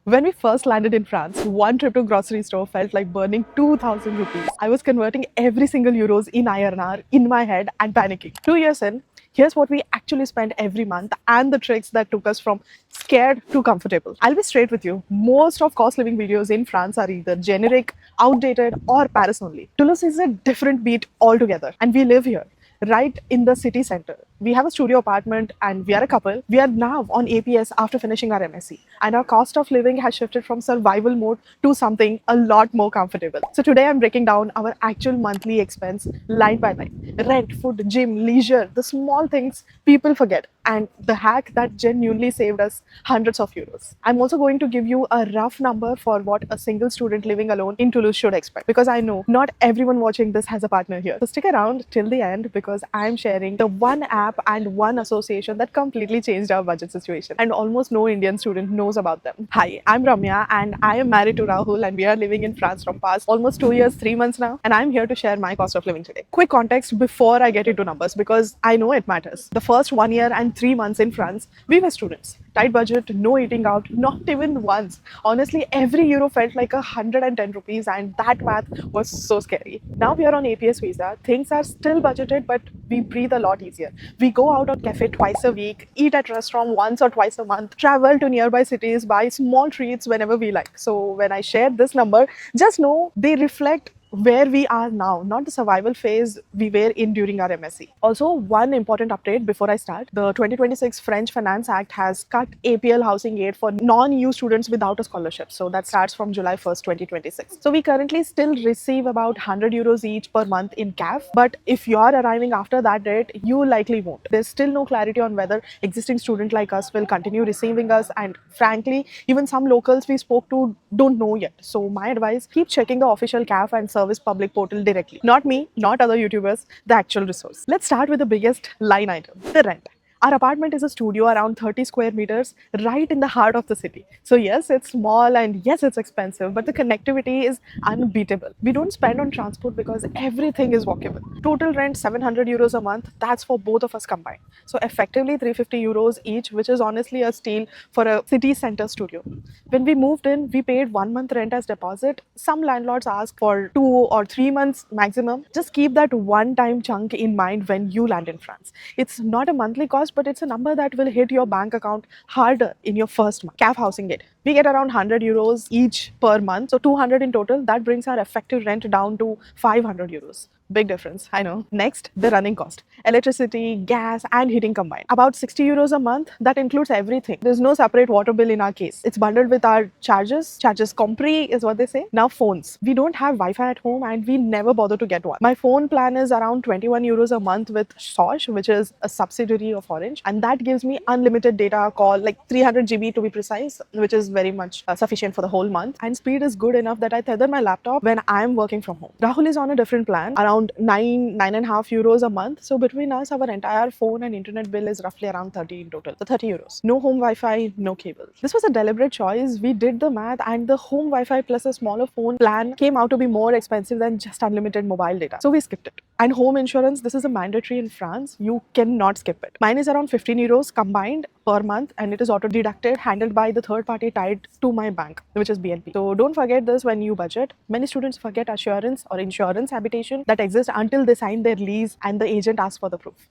When we first landed in France, one trip to grocery store felt like burning 2000 rupees. I was converting every single euros in INR in my head and panicking. 2 years in, here's what we actually spent every month and the tricks that took us from scared to comfortable. I'll be straight with you. Most of cost living videos in France are either generic, outdated, or Paris only. Toulouse is a different beat altogether, and we live here right in the city center. We have a studio apartment and we are a couple. We are now on APS after finishing our MSc, and our cost of living has shifted from survival mode to something a lot more comfortable. So today I'm breaking down our actual monthly expense line by line: rent, food, gym, leisure, the small things people forget, and the hack that genuinely saved us hundreds of euros. I'm also going to give you a rough number for what a single student living alone in Toulouse should expect, because I know not everyone watching this has a partner here. So stick around till the end, because I'm sharing the one app and one association that completely changed our budget situation, and almost no Indian student knows about them. Hi, I'm Ramya and I am married to Rahul, and we are living in France from past almost 2 years, 3 months now, and I'm here to share my cost of living today. Quick context before I get into numbers, because I know it matters. The first 1 year and 3 months in France, we were students. Tight budget, no eating out, not even once. Honestly, every euro felt like 110 rupees, and that math was so scary. Now we are on APS visa. Things are still budgeted, but we breathe a lot easier. We go out on cafe twice a week, eat at restaurant once or twice a month, travel to nearby cities, buy small treats whenever we like. So when I share this number, just know they reflect where we are now, not the survival phase we were in during our MSc. Also, one important update before I start: the 2026 French Finance Act has cut APL housing aid for non-EU students without a scholarship. So that starts from July 1st, 2026. So we currently still receive about 100 euros each per month in CAF, but if you're arriving after that date, you likely won't. There's still no clarity on whether existing students like us will continue receiving us, and frankly, even some locals we spoke to don't know yet. So my advice: keep checking the official CAF and service public portal directly. Not me, not other YouTubers, the actual resource. Let's start with the biggest line item: the rent. Our apartment is a studio around 30 square meters right in the heart of the city. So yes, it's small and yes, it's expensive, but the connectivity is unbeatable. We don't spend on transport because everything is walkable. Total rent 700 euros a month. That's for both of us combined. So effectively 350 euros each, which is honestly a steal for a city center studio. When we moved in, we paid 1 month rent as deposit. Some landlords ask for 2 or 3 months maximum. Just keep that one-time chunk in mind when you land in France. It's not a monthly cost, but it's a number that will hit your bank account harder in your first month. CAF housing aid. We get around 100 euros each per month, so 200 in total. That brings our effective rent down to 500 euros. Big difference, I know. Next, the running cost: electricity, gas, and heating combined. About 60 euros a month. That includes everything. There's no separate water bill in our case. It's bundled with our charges. Charges compris is what they say. Now, phones. We don't have Wi-Fi at home, and we never bother to get one. My phone plan is around 21 euros a month with Sosh, which is a subsidiary of Orange, and that gives me unlimited data call, like 300 GB to be precise, which is very much sufficient for the whole month. And speed is good enough that I tether my laptop when I'm working from home. Rahul is on a different plan, around 9.5 euros a month. So between us, our entire phone and internet bill is roughly around 30 in total. So 30 euros. No home Wi-Fi, no cable. This was a deliberate choice. We did the math, and the home Wi-Fi plus a smaller phone plan came out to be more expensive than just unlimited mobile data. So we skipped it. And home insurance, this is a mandatory in France. You cannot skip it. Mine is around 15 euros combined per month, and it is auto deducted, handled by the third party tied to my bank, which is BNP. So don't forget this when you budget. Many students forget assurance or insurance habitation that exists until they sign their lease and the agent asks for the proof.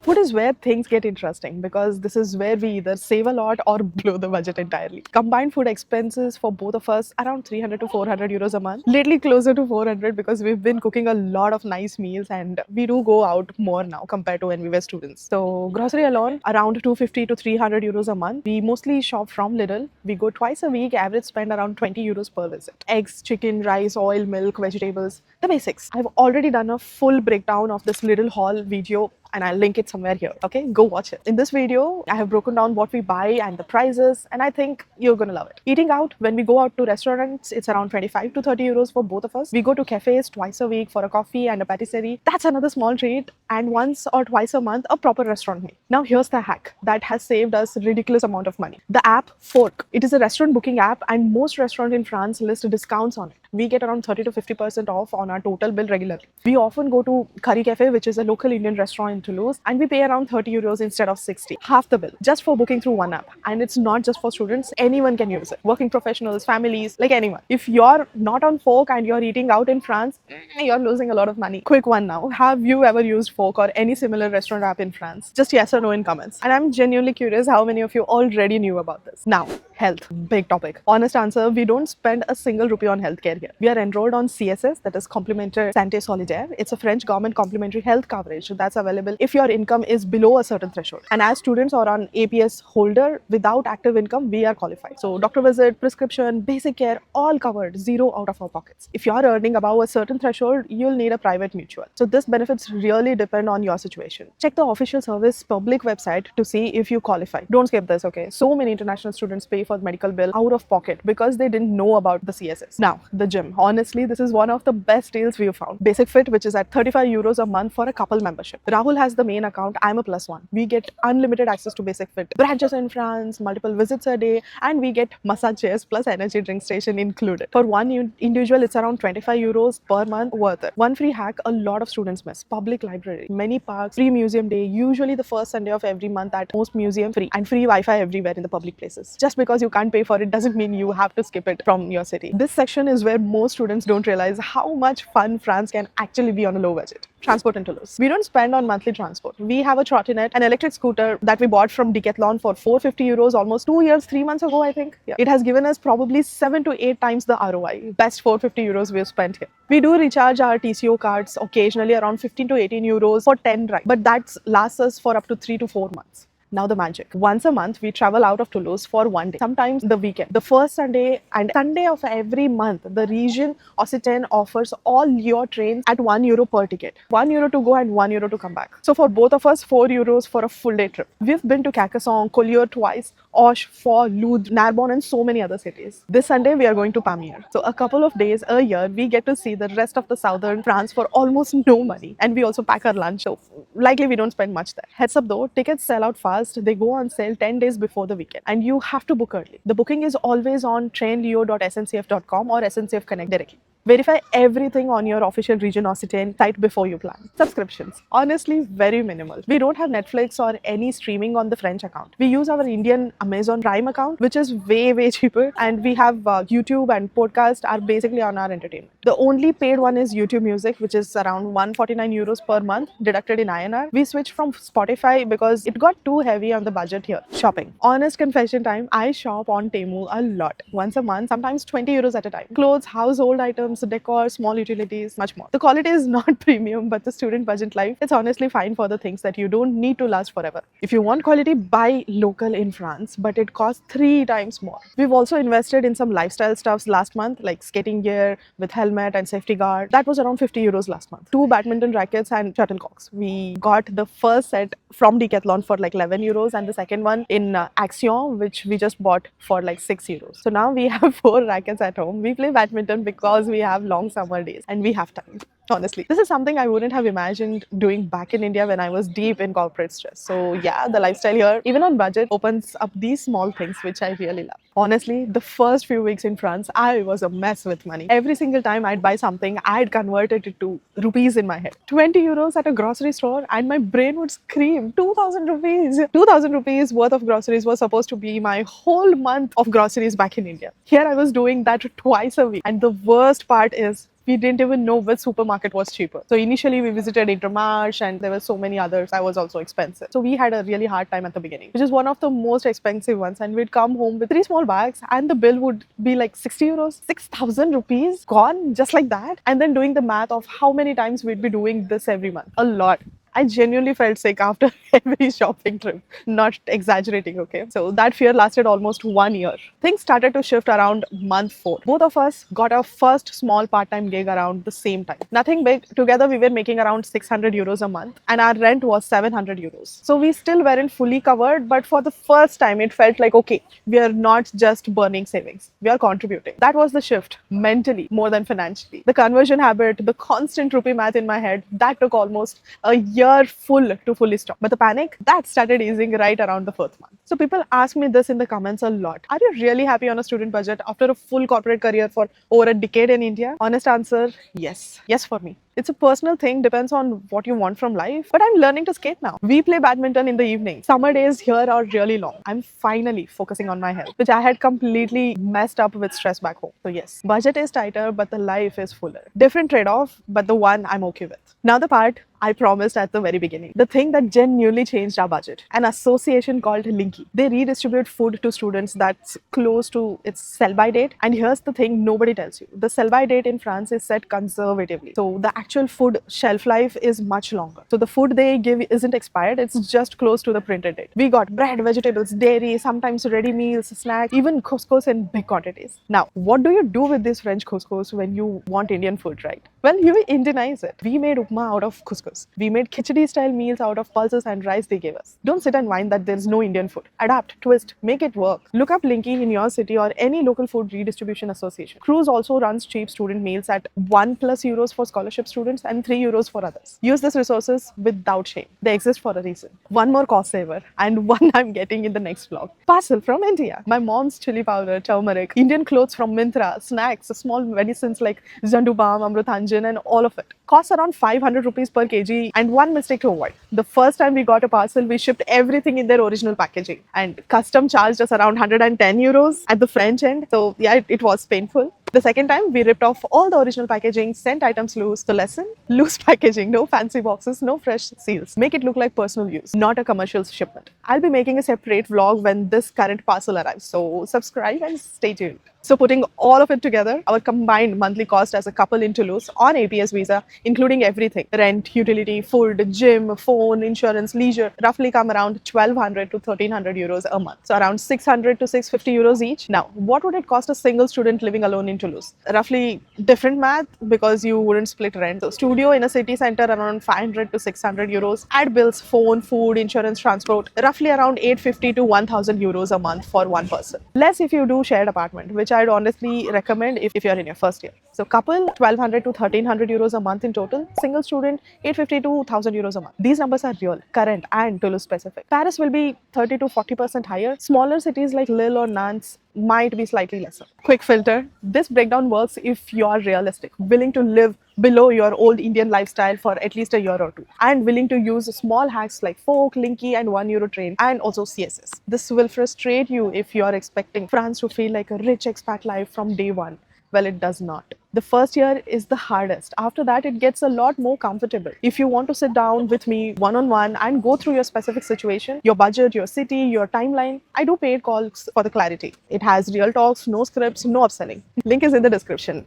Food is where things get interesting, because this is where we either save a lot or blow the budget entirely. Combined food expenses for both of us around 300 to 400 euros a month. Lately closer to 400, because we've been cooking a lot of nice meals and we do go out more now compared to when we were students. So grocery alone around 250 to 300 euros a month. We mostly shop from Lidl. We go twice a week, average spend around 20 euros per visit. Eggs, chicken, rice, oil, milk, vegetables, the basics. I've already done a full breakdown of this Lidl haul video, and I'll link it somewhere here. Okay, go watch it. In this video, I have broken down what we buy and the prices, and I think you're gonna love it. Eating out, when we go out to restaurants, it's around 25 to 30 euros for both of us. We go to cafes twice a week for a coffee and a patisserie. That's another small treat. And once or twice a month, a proper restaurant meal. Now here's the hack that has saved us a ridiculous amount of money. The app Fork. It is a restaurant booking app, and most restaurants in France list discounts on it. we get around 30 to 50% off on our total bill regularly. We often go to Curry Cafe, which is a local Indian restaurant in Toulouse, and we pay around 30 euros instead of 60, half the bill, just for booking through one app. And it's not just for students, anyone can use it. Working professionals, families, like anyone. If you're not on Fork and you're eating out in France, you're losing a lot of money. Quick one now. Have you ever used Fork or any similar restaurant app in France? Just yes or no in comments. And I'm genuinely curious how many of you already knew about this. Now, health, big topic. Honest answer, we don't spend a single rupee on healthcare here. We are enrolled on CSS, that is Complémentaire Santé Solidaire. It's a French government complementary health coverage that's available if your income is below a certain threshold. And as students or on APS holder without active income, we are qualified. So doctor visit, prescription, basic care, all covered, zero out of our pockets. If you're earning above a certain threshold, you'll need a private mutual. So this benefits really depend on your situation. Check the official service public website to see if you qualify. Don't skip this, okay? So many international students pay for the medical bill out of pocket because they didn't know about the CSS. Now, the gym. Honestly, this is one of the best deals we've found. Basic Fit, which is at 35 euros a month for a couple membership. Rahul has the main account. I'm a plus one. We get unlimited access to Basic Fit, branches in France, multiple visits a day, and we get massage chairs plus energy drink station included. For one individual, it's around 25 euros per month, worth it. One free hack a lot of students miss: public library, many parks, free museum day, usually the first Sunday of every month at most museum free, and free Wi-Fi everywhere in the public places. Just because you can't pay for it doesn't mean you have to skip it from your city. This section is where most students don't realize how much fun France can actually be on a low budget. Transport in Toulouse. We don't spend on monthly transport. We have a trottinette, an electric scooter that we bought from Decathlon for 450 euros almost 2 years, 3 months ago, I think. Yeah. It has given us probably 7 to 8 times the ROI. Best 450 euros we've spent here. We do recharge our TCO cards occasionally around 15 to 18 euros for 10 rides, but that lasts us for up to 3 to 4 months. Now the magic. Once a month, we travel out of Toulouse for one day, sometimes the weekend. The first Sunday and Sunday of every month, the region Occitanie offers all your trains at 1 euro per ticket. 1 euro to go and 1 euro to come back. So for both of us, 4 euros for a full day trip. We've been to Carcassonne, Collioure twice, Auch, Faux, Loudre, Narbonne, and so many other cities. This Sunday, we are going to Pamiers. So a couple of days a year, we get to see the rest of the southern France for almost no money. And we also pack our lunch, so likely we don't spend much there. Heads up though, tickets sell out fast. They go on sale 10 days before the weekend, and you have to book early. The booking is always on trainleo.sncf.com or SNCF Connect directly. Verify everything on your official region Occitanie site before you plan. Subscriptions. Honestly, very minimal. We don't have Netflix or any streaming on the French account. We use our Indian Amazon Prime account, which is way cheaper. And we have YouTube and podcast are basically on our entertainment. The only paid one is YouTube Music, which is around 149 euros per month, deducted in INR. We switched from Spotify because it got too heavy on the budget here. Shopping. Honest confession time, I shop on Temu a lot. Once a month, sometimes 20 euros at a time. Clothes, household items, decor, small utilities, much more. The quality is not premium, but the student budget life, it's honestly fine for the things that you don't need to last forever. If you want quality, buy local in France, but it costs 3 times more. We've also invested in some lifestyle stuffs last month, like skating gear with helmet and safety guard. That was around 50 euros last month. 2 badminton rackets and shuttlecocks. We got the first set from Decathlon for like 11 euros and the second one in Action, which we just bought for like 6 euros. So now we have 4 rackets at home. We play badminton because we have long summer days and we have time. Honestly, this is something I wouldn't have imagined doing back in India when I was deep in corporate stress. So yeah, the lifestyle here, even on budget, opens up these small things which I really love. Honestly, the first few weeks in France, I was a mess with money. Every single time I'd buy something, I'd convert it to rupees in my head. 20 euros at a grocery store and my brain would scream, 2,000 rupees. 2,000 rupees worth of groceries was supposed to be my whole month of groceries back in India. Here I was doing that twice a week. And the worst part is, we didn't even know which supermarket was cheaper. So initially we visited Intermarché and there were so many others that was also expensive. So we had a really hard time at the beginning, which is one of the most expensive ones. And we'd come home with 3 small bags and the bill would be like 60 euros, 6,000 rupees gone just like that. And then doing the math of how many times we'd be doing this every month. A lot. I genuinely felt sick after every shopping trip. Not exaggerating, okay? So that fear lasted almost 1 year. Things started to shift around month 4. Both of us got our first small part-time gig around the same time. Nothing big. Together we were making around 600 euros a month and our rent was 700 euros. So we still weren't fully covered, but for the first time it felt like, okay, we are not just burning savings. We are contributing. That was the shift, mentally more than financially. The conversion habit, the constant rupee math in my head, that took almost a year year full to fully stock. But the panic, that started easing right around the 4th month. So people ask me this in the comments a lot. Are you really happy on a student budget after a full corporate career for over a decade in India? Honest answer, yes. Yes for me. It's a personal thing, depends on what you want from life. But I'm learning to skate now. We play badminton in the evening. Summer days here are really long. I'm finally focusing on my health, which I had completely messed up with stress back home. So yes, budget is tighter, but the life is fuller. Different trade-off, but the one I'm okay with. Now the part I promised at the very beginning. The thing that genuinely changed our budget. An association called Linky. They redistribute food to students that's close to its sell-by date. And here's the thing nobody tells you. The sell-by date in France is set conservatively. So the actual food shelf life is much longer. So the food they give isn't expired. It's just close to the printed date. We got bread, vegetables, dairy, sometimes ready meals, snacks, even couscous in big quantities. Now, what do you do with this French couscous when you want Indian food, right? Well, you Indianize it. We made upma out of couscous. We made khichdi style meals out of pulses and rice they gave us. Don't sit and whine that there's no Indian food. Adapt, twist, make it work. Look up Linky in your city or any local food redistribution association. Cruise also runs cheap student meals at €1+ for scholarship students and €3 for others. Use these resources without shame. They exist for a reason. One more cost saver and one I'm getting in the next vlog. Parcel from India. My mom's chili powder, turmeric, Indian clothes from Myntra, snacks, small medicines like Zandu Balm, Amrutanjan and all of it. Costs around 500 rupees per kg and one mistake to avoid. The first time we got a parcel, we shipped everything in their original packaging and custom charged us around €110 at the French end. So yeah, it was painful. The second time, we ripped off all the original packaging, sent items loose. The lesson? Loose packaging, no fancy boxes, no fresh seals. Make it look like personal use, not a commercial shipment. I'll be making a separate vlog when this current parcel arrives, so subscribe and stay tuned. So putting all of it together, our combined monthly cost as a couple in Toulouse on APS visa, including everything, rent, utility, food, gym, phone, insurance, leisure, roughly come around 1,200 to €1,300 a month. So around 600 to €650 each. Now, what would it cost a single student living alone in Toulouse? Roughly different math because you wouldn't split rent. So studio in a city center around 500 to €600. Add bills, phone, food, insurance, transport, roughly around 850 to €1,000 a month for one person. Less if you do shared apartment, which I'd honestly recommend if you're in your first year. So couple, 1,200 to €1,300 a month in total. Single student, 850 to €1,000 a month. These numbers are real, current and Toulouse specific. Paris will be 30 to 40% higher. Smaller cities like Lille or Nantes might be slightly lesser. Quick filter. This breakdown works if you're realistic, willing to live below your old Indian lifestyle for at least a year or two, and willing to use small hacks like Folk, Linky and €1 train and also CSS. This will frustrate you if you're expecting France to feel like a rich expat life from day one. Well, it does not. The first year is the hardest. After that, it gets a lot more comfortable. If you want to sit down with me one-on-one and go through your specific situation, your budget, your city, your timeline, I do paid calls for the clarity. It has real talks, no scripts, no upselling. Link is in the description.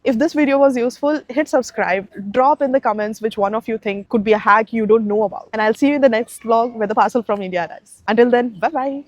If this video was useful, hit subscribe, drop in the comments which one of you think could be a hack you don't know about. And I'll see you in the next vlog where the parcel from India arrives. Until then, bye-bye.